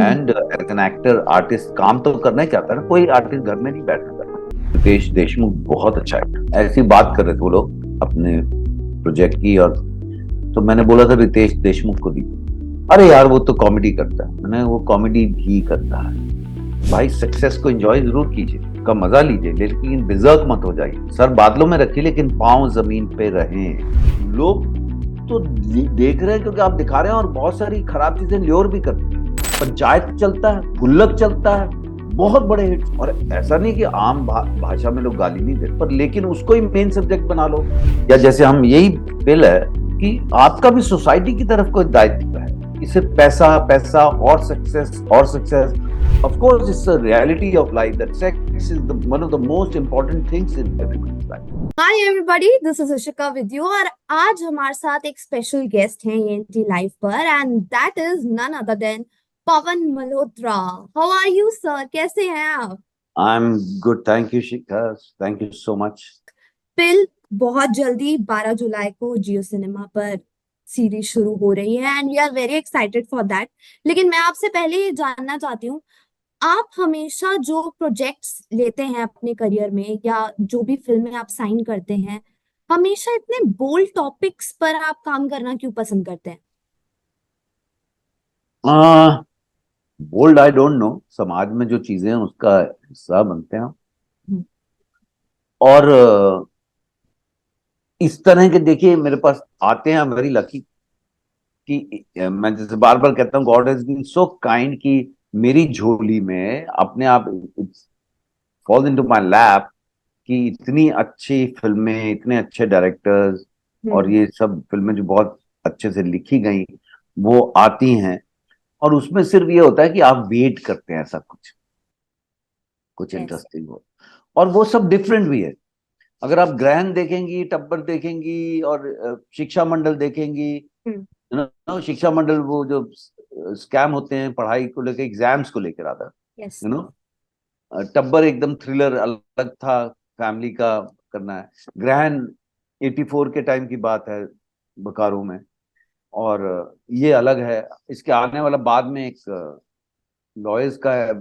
And as an actor artist काम तो करना ही चाहता है ना, कोई आर्टिस्ट घर में नहीं बैठना चाहता। रितेश देशमुख बहुत अच्छा एक्टर, ऐसी बात कर रहे थे वो लोग अपने प्रोजेक्ट की, और तो मैंने बोला था रितेश देशमुख को दी। अरे यार वो तो कॉमेडी करता है। मैंने वो कॉमेडी भी करता है भाई, सक्सेस को एंजॉय जरूर कीजिए, का मजा लीजिए, लेकिन डिजर्व मत हो जाइए। सर बादलों में रखिए लेकिन पांव जमीन पे रहें। लोग तो देख रहे हैं क्योंकि आप दिखा रहे हैं, और बहुत सारी खराब चीजें ल्योर भी करते हैं। पंचायत चलता है, गुल्लक चलता है, बहुत बड़े हिट। और ऐसा नहीं कि आम भाषा में लोग गाली नहीं देते, पर लेकिन उसको ही मेन सब्जेक्ट बना लो। या जैसे हम यही फील है कि आपका भी सोसाइटी की तरफ कोई दायित्व है। इसे पैसा पैसा और success of course it's a reality of life that sex is one of the most important things in everybody's life. Hi everybody, this is Ishika with you और आज हमारे साथ एक स्पेशल गेस्ट हैं ENT लाइव पर and that is none other than Pawan Malhotra. How are you sir, कैसे हैं आप? I'm good, thank you Shikha, thank you so much. पिल बहुत जल्दी 12 जुलाई को जियो सिनेमा पर सीरीज शुरू हो रही है and we are very excited for that. लेकिन मैं आपसे पहले ये जानना चाहती हूँ, आप हमेशा जो प्रोजेक्ट्स लेते हैं अपने करियर में या जो भी फिल्में आप साइन करते हैं, हमेशा इतने बोल्ड टॉपिक्स पर आप काम करना क्यों पसंद करते हैं? बोल्ड आई डोंट नो, समाज में जो चीजें हैं उसका हिस्सा बनते हैं। हम्म। और इस तरह के देखिए मेरे पास आते हैं, वेरी लकी कि मैं जैसे बार बार कहता हूँ God has been so kind कि मेरी झोली में अपने आप फॉल्स इनटू माय लैप कि इतनी अच्छी फिल्में, इतने अच्छे डायरेक्टर्स, और हम्म। ये सब फिल्में जो बहुत अच्छे से लिखी गई वो आती हैं। और उसमें सिर्फ ये होता है कि आप वेट करते हैं ऐसा कुछ कुछ यस। इंटरेस्टिंग हो, और वो सब डिफरेंट भी है। अगर आप ग्रहण देखेंगी, टब्बर देखेंगी, और शिक्षा मंडल देखेंगी, हम्म। शिक्षा मंडल वो जो स्कैम होते हैं पढ़ाई को लेकर, एग्जाम्स को लेकर आता, यस। यू नो टब्बर एकदम थ्रिलर अलग था, फैमिली का करना है। ग्रहण 84 के टाइम की बात है, बोकारो में, और ये अलग है। इसके आने वाला बाद में एक लॉयर्स का है,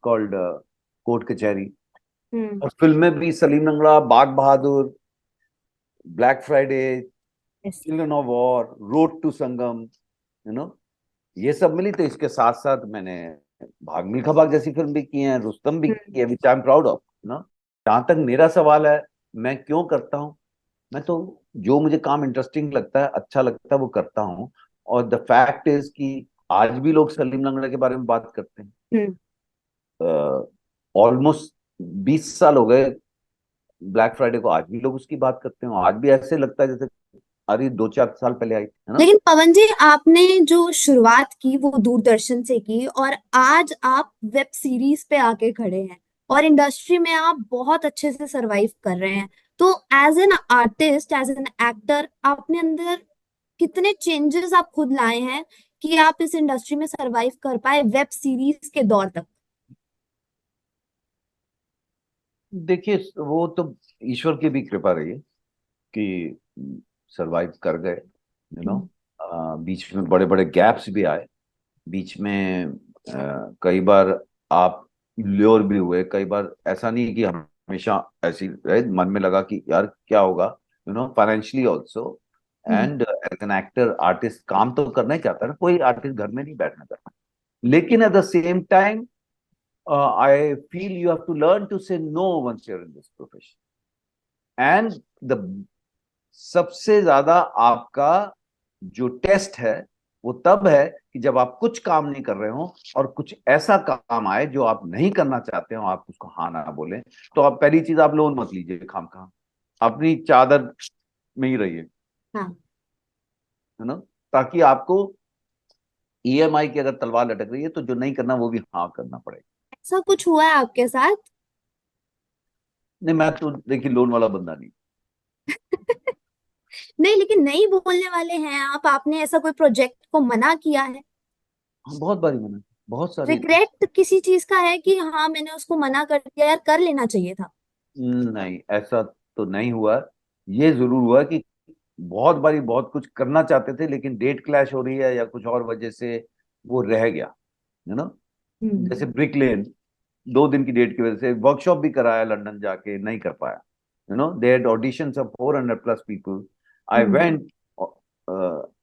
कॉल्ड कोर्ट कचहरी। हम्म। और फिल्में भी Salim Langda, Bagh Bahadur, Black Friday, yes. Children of war, road to Sangam, you know ये सब मिली। तो इसके साथ साथ मैंने भाग मिल्खा भाग जैसी फिल्म भी की है, रुस्तम भी की है, विच आई एम प्राउड ऑफ, ना। जहां तक मेरा सवाल है, मैं क्यों करता हूँ, मैं तो जो मुझे काम इंटरेस्टिंग लगता है, अच्छा लगता है, वो करता हूँ। और द फैक्ट इज कि आज भी लोग सलीम लंगड़ा के बारे में बात करते हम्म। हैं। ऑलमोस्ट 20 साल हो गए ब्लैक फ्राइडे को, आज भी लोग उसकी बात करते हैं। आज भी ऐसे लगता है जैसे अरे 2-4 साल पहले आई थी, है ना। लेकिन पवन जी, आपने जो शुरुआत की वो दूरदर्शन से की और आज आप वेब सीरीज पे आके खड़े हैं और इंडस्ट्री में आप बहुत अच्छे से सरवाइव कर रहे हैं। तो as an artist, as an actor, अपने अंदर कितने चेंजेस आप खुद लाए हैं कि आप इस इंडस्ट्री में सरवाइव कर पाए वेब सीरीज के दौर तक? देखिए वो तो ईश्वर की भी कृपा रही है कि सरवाइव कर गए, यू नो। हम्म। बीच में बड़े बड़े गैप्स भी आए, बीच में कई बार आप ल्योर भी हुए, कई बार ऐसा नहीं कि हमेशा ऐसी रहे, मन में लगा कि यार क्या होगा, financially also. Hmm. And as an actor artist काम तो करना ही चाहता है ना, कोई आर्टिस्ट घर में नहीं बैठना चाहता। लेकिन at the same time I feel you have to learn to say no once you're in this profession. And the सबसे ज्यादा आपका जो टेस्ट है वो तब है कि जब आप कुछ काम नहीं कर रहे हो और कुछ ऐसा काम आए जो आप नहीं करना चाहते हो, आप उसको हाँ ना बोले। तो आप पहली चीज, आप लोन मत लीजिए खाम खा, अपनी चादर में ही रहिए, हाँ। है ना। ताकि आपको ईएमआई की अगर तलवार लटक रही है तो जो नहीं करना वो भी हाँ करना पड़ेगा। ऐसा कुछ हुआ है आपके साथ? नहीं, मैं तो देखिए लोन वाला बंदा नहीं। नहीं, लेकिन नहीं बोलने वाले हैं आप। आपने ऐसा कोई प्रोजेक्ट को मना किया है? हाँ, बहुत बारी मैंने, बहुत सारी। रिग्रेट किसी चीज का है कि हाँ मैंने उसको मना कर दिया, यार कर लेना चाहिए था? नहीं, ऐसा तो नहीं हुआ। ये जरूर हुआ कि बहुत बारी बहुत कुछ करना चाहते थे लेकिन डेट क्लैश हो रही है या कुछ और वजह से वो रह गया, है ना। जैसे ब्रिक लेन 2 दिन की डेट की वजह से वर्कशॉप भी कराया, लंदन जाके नहीं कर पाया। They had auditions of 400 plus people. I hmm. Went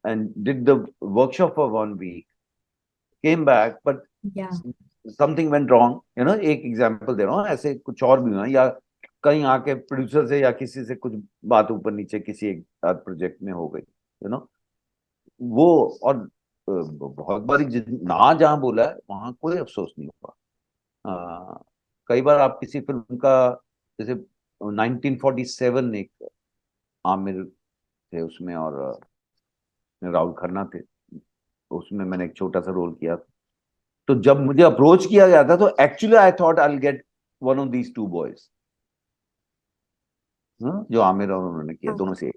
and did the workshop for 1 week, came back, but yeah something went wrong. एक एग्जांपल दे रहा हूँ, ऐसे कुछ और भी हुआ, या कहीं आके प्रोड्यूसर से या किसी से कुछ बात ऊपर नीचे किसी एक प्रोजेक्ट में हो गई। वो, और बहुत बारी ना जहां बोला है वहां कोई अफसोस नहीं हुआ। कई बार आप किसी फिल्म का, जैसे 1947 एक आमिर थे उसमें, और राहुल खन्ना थे उसमें, मैंने एक छोटा सा रोल किया। तो जब मुझे अप्रोच किया गया था, तो actually I thought I will get one of these 2 boys, जो आमिर और उन्होंने किया, हाँ। दोनों से।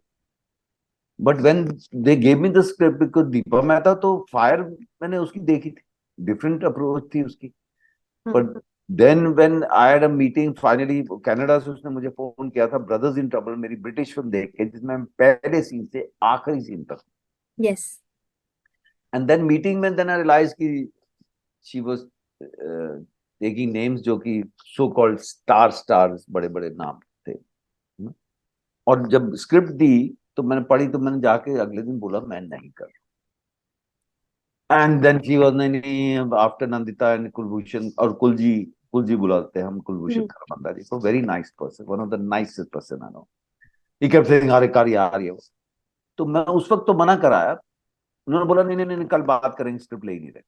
But when they gave me the script, because Deepa Mehta तो फायर मैंने उसकी देखी थी, डिफरेंट अप्रोच थी उसकी। हाँ। But then when I had a meeting finally, Canada से उसने मुझे फोन किया था, ब्रदर्स इन ट्रबल, मेरी ब्रिटिश फिल्म देख के, जिसमें मैं पहले सीन से आखिरी सीन तक। यस। एंड देन मीटिंग में देन आई रियलाइज कि शी वाज टेकिंग नेम्स जो कि सो कॉल्ड स्टार्स, बड़े बड़े नाम थे। और जब स्क्रिप्ट दी तो मैंने पढ़ी, तो मैंने जाके अगले दिन बोला मैं नहीं कर। एंड देन शी वाज, नहीं, आफ्टर नंदिता एंड कुलभूषण, और कुलजी बुलाते हैं हम, कुलभूषण हम्म। खरबंदा जी, तो very nice person, one of the nicest person I know. He kept saying अरे कर यार ये वो। तो मैं उस वक्त तो मना कराया। उन्होंने बोला नहीं नहीं नहीं, कल बात करेंगे, स्क्रिप्ट ले ही नहीं रहे।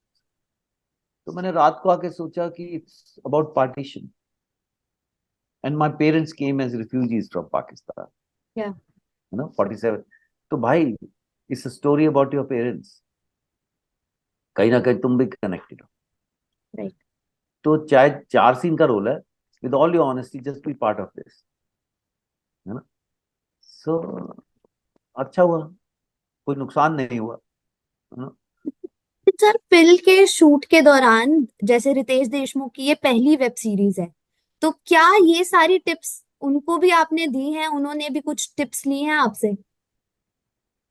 तो मैंने रात को आके सोचा कि it's about partition, and my parents came as refugees from Pakistan, या 47। तो भाई, it's story about your parents, कहीं ना कहीं तुम भी कनेक्टेड हो। राइट। तो चाहे 4 सीन का रोल है, with all your honesty just be part of this, है ना। सो अच्छा हुआ, कोई नुकसान नहीं हुआ, है ना। सर, फिल्म के शूट के दौरान, जैसे रितेश देशमुख की ये पहली वेब सीरीज है, तो क्या ये सारी टिप्स उनको भी आपने दी हैं, उन्होंने भी कुछ टिप्स ली हैं आपसे?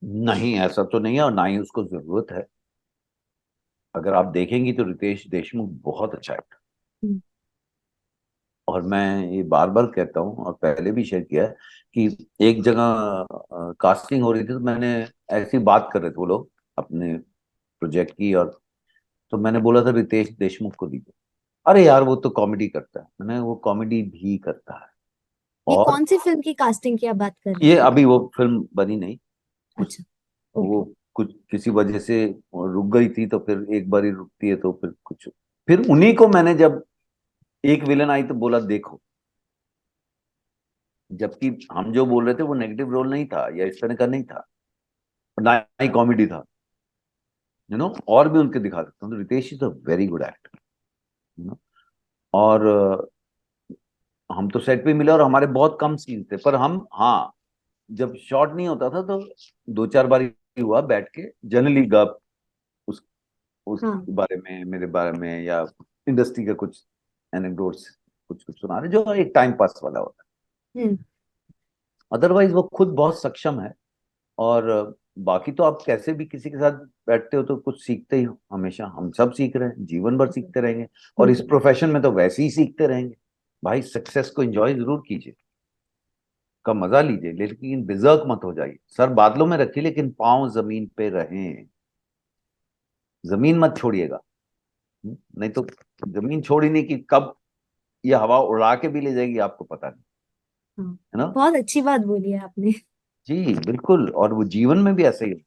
नहीं, ऐसा तो नहीं है, और ना ही उसको जरूरत है। अगर आप देखेंगी तो रितेश देशमुख बहुत अच्छा है। हम्म। और मैं ये बार बार कहता हूँ, और पहले भी शेयर किया है, कि एक जगह कास्टिंग हो रही थी, तो मैंने ऐसी बात कर रहे थे वो लोग अपने प्रोजेक्ट की, और तो मैंने बोला था रितेश देशमुख को दीजिए। अरे यार वो तो कॉमेडी करता है, मैंने, वो कॉमेडी भी करता है। ये और कौन सी फिल्म की कास्टिंग की आप बात कर रहे ये हैं? अभी वो फिल्म बनी नहीं, कुछ, अच्छा। वो ओके। कुछ किसी वजह से रुक गई थी, तो फिर एक बार ही रुकती है, तो फिर कुछ, फिर उन्हीं को मैंने, जब एक विलन आई तो बोला देखो, जबकि हम जो बोल रहे थे वो नेगेटिव रोल नहीं था या इस तरह का नहीं था, और ना ही कॉमेडी था, और भी उनके दिखा सकता हूँ। तो Ritesh is a very good actor, you know. और हम तो सेट पे मिले, और हमारे बहुत कम सीन थे, पर हम, हाँ, जब शॉट नहीं होता था तो 2-4 बार ही हुआ बैठ के, जनरली गप, उस हाँ। बारे में, मेरे बारे में, या इंडस्ट्री का कुछ एनेक्डोट्स, कुछ कुछ सुना रहे, जो एक टाइम पास वाला होता हम्म। है। अदरवाइज वो खुद बहुत सक्षम है। और बाकी तो आप कैसे भी किसी के साथ बैठते हो तो कुछ सीखते ही हो, हमेशा हम सब सीख रहे हैं, जीवन भर सीखते रहेंगे। और इस बिल्कुल। प्रोफेशन में तो वैसे ही सीखते रहेंगे। भाई सक्सेस को एंजॉय जरूर कीजिए, का मजा लीजिए, लेकिन बेजर्क मत हो जाइए, सर बादलों में रखिए लेकिन पांव जमीन पे रहें, जमीन मत छोड़िएगा। नहीं तो जमीन छोड़ी नहीं कि कब ये हवा उड़ा के भी ले जाएगी आपको पता नहीं, हाँ। है ना। बहुत अच्छी बात बोली है आपने। जी बिल्कुल, और वो जीवन में भी ऐसे ही है।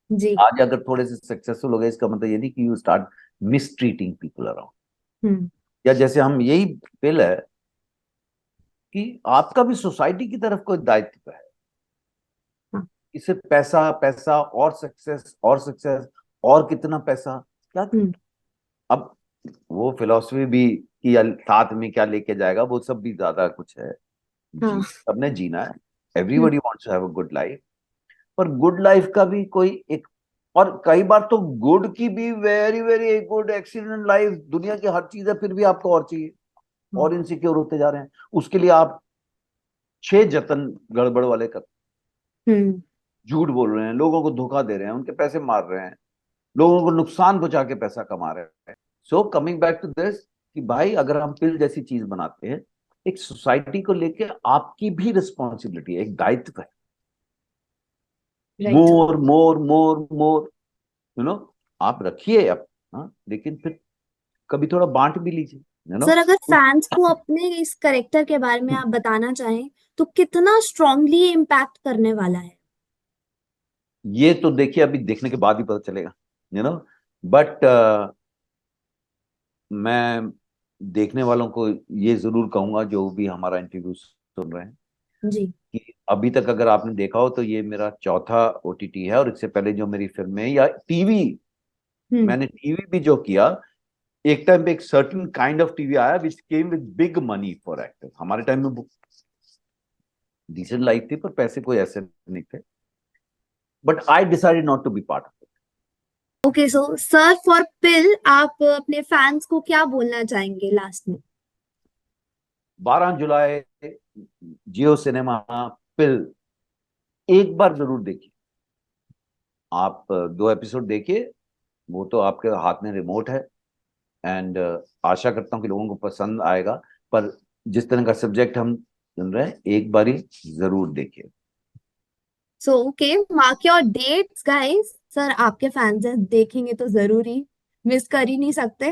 जी। आज अगर थोड़े से सक्सेसफुल हो गए, इसका मतलब ये नहीं कि you start mistreating people around. Hmm. या जैसे हम, यही बिल है कि आपका भी सोसाइटी की तरफ कोई दायित्व है। हाँ। इससे पैसा पैसा और सक्सेस और सक्सेस, और कितना पैसा, क्या। हम्म। अब वो फिलॉसफी भी कि साथ में क्या लेके जाएगा, वो सब भी ज्यादा कुछ है। हाँ। सबने जीना है, hmm. Everybody wants to have a good life. पर गुड लाइफ का भी कोई एक, और कई बार तो गुड की भी very very good excellent life, दुनिया की हर चीज है, फिर भी आपको और चाहिए, हाँ। और इनसिक्योर होते जा रहे हैं। उसके लिए आप 6 जतन गड़बड़ वाले कर, हम्म। झूठ बोल रहे हैं, लोगों को धोखा दे रहे हैं, उनके पैसे मार रहे हैं, लोगों को नुकसान पहुंचा के पैसा कमा रहे हैं। So coming back to this कि भाई अगर हम पिल जैसी चीज बनाते हैं, एक सोसाइटी को लेके आपकी भी रिस्पॉन्सिबिलिटी है, एक दायित्व है, right. More more more more, you know, आप रखिए अब, हाँ, लेकिन फिर कभी थोड़ा बांट भी लीजिए, यू नो। सर अगर फैंस को अपने इस करेक्टर के बारे में आप बताना चाहें तो कितना स्ट्रांगली इम्पैक्ट करने वाला है? ये तो देखिए अभी देखने के बाद ही पता चलेगा, यू नो, बट मैं देखने वालों को ये जरूर कहूंगा, जो भी हमारा इंटरव्यू सुन रहे हैं, जी। कि अभी तक अगर आपने देखा हो तो ये मेरा चौथा ओटीटी है, और इससे पहले जो मेरी फिल्में या टीवी, हम्म। मैंने टीवी भी जो किया, एक टाइम पे एक सर्टेन काइंड ऑफ टीवी आया which came with big money for actors. हमारे टाइम में डिसेंट लाइफ थी पर पैसे कोई ऐसे नहीं थे, but I decided not to be part of it. Okay, so sir for pill आप अपने फैंस को क्या बोलना चाहेंगे लास्ट में? 12 जुलाई जियो सिनेमा पिल एक बार जरूर देखिए। आप 2 एपिसोड देखिए, वो तो आपके हाथ में रिमोट है, एंड आशा करता हूँ कि लोगों को पसंद आएगा, पर जिस तरह का सब्जेक्ट हम सुन रहे हैं, एक बार ही जरूर देखिए। So okay, mark your dates guys. Sir आपके फैंस हैं, देखेंगे तो जरूर ही, मिस कर ही नहीं सकते।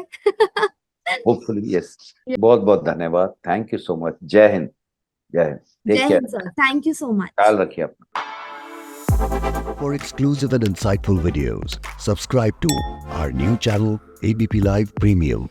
Hopefully yes. बहुत बहुत धन्यवाद, थैंक यू सो मच। जय हिंद, जय हिंद, जय take care, Hind sir, thank you so much. ख्याल रखिए अपना। For exclusive and insightful videos, subscribe to our new channel ABP Live Premium.